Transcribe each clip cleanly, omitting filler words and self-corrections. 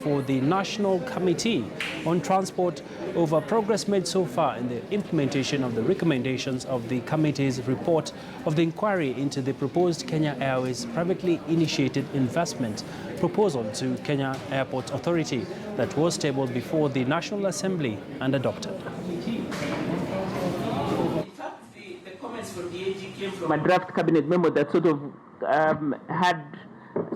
for the National Committee on Transport over progress made so far in the implementation of the recommendations of the committee's report of the inquiry into the proposed Kenya Airways privately initiated investment proposal to Kenya Airport Authority that was tabled before the National Assembly and adopted. The comments from the AG came from a draft cabinet memo that sort of had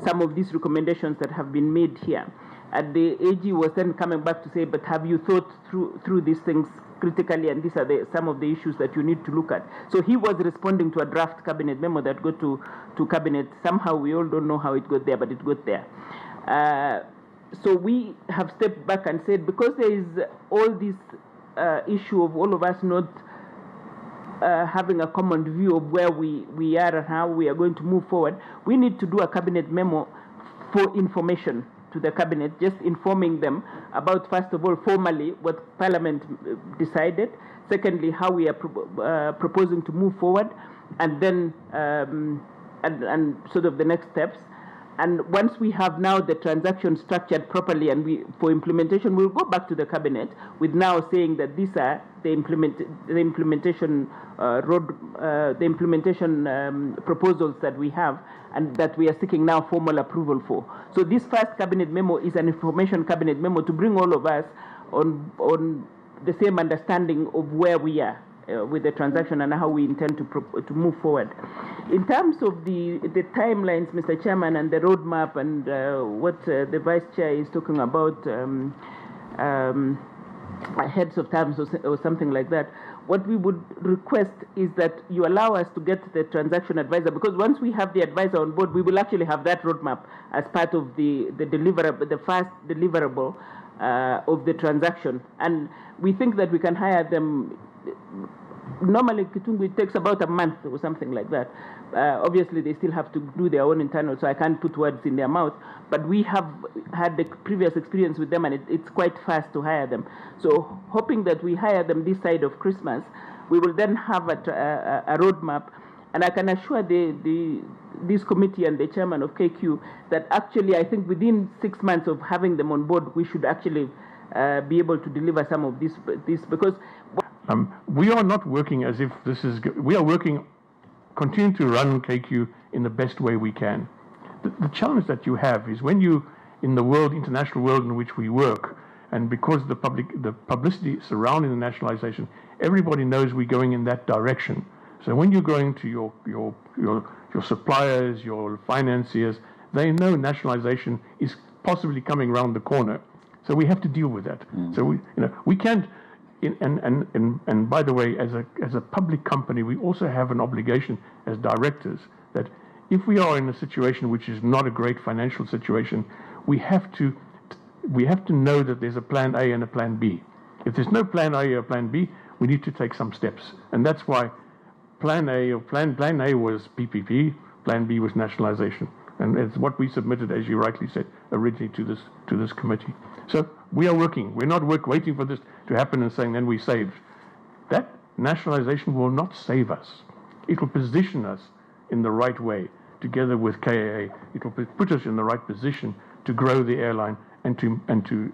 some of these recommendations that have been made here. And the AG was then coming back to say, but have you thought through these things critically, and these are some of the issues that you need to look at. So he was responding to a draft cabinet memo that got to cabinet. Somehow we all don't know how it got there, but it got there. So we have stepped back and said, because there is all this issue of all of us not having a common view of where we are and how we are going to move forward, we need to do a cabinet memo for information to the cabinet, just informing them about, first of all, formally what Parliament decided, secondly, how we are proposing to move forward, and then and sort of the next steps. And once we have now the transaction structured properly and for implementation, we'll go back to the cabinet with now saying that these are the implementation proposals that we have and that we are seeking now formal approval for. So this first cabinet memo is an information cabinet memo to bring all of us on the same understanding of where we are with the transaction and how we intend to move forward. In terms of the timelines, Mr. Chairman, and the roadmap and what the Vice Chair is talking about, heads of terms or something like that, what we would request is that you allow us to get the transaction advisor, because once we have the advisor on board, we will actually have that roadmap as part of the first deliverable of the transaction. And we think that we can hire them. Normally, Kitungu, it takes about a month or something like that. Obviously, they still have to do their own internal, so I can't put words in their mouth. But we have had the previous experience with them, and it's quite fast to hire them. So, hoping that we hire them this side of Christmas, we will then have a roadmap. And I can assure this committee and the chairman of KQ that actually, I think within 6 months of having them on board, we should actually be able to deliver some of this because. We are not working as if this is. We are working, continuing to run KQ in the best way we can. The challenge that you have is when you, in the international world in which we work, and because the publicity surrounding the nationalization, everybody knows we're going in that direction. So when you're going to your suppliers, your financiers, they know nationalization is possibly coming around the corner. So we have to deal with that. So we can't. And by the way, as a public company, we also have an obligation as directors that if we are in a situation which is not a great financial situation, we have to know that there's a plan A and a plan B. If there's no plan A or plan B, we need to take some steps, and that's why plan A was PPP, plan B was nationalization, and it's what we submitted, as you rightly said, originally to this committee. So we are working. We're not waiting for this to happen and saying then we saved. That nationalization will not save us. It will position us in the right way. Together with KAA, it will put us in the right position to grow the airline and to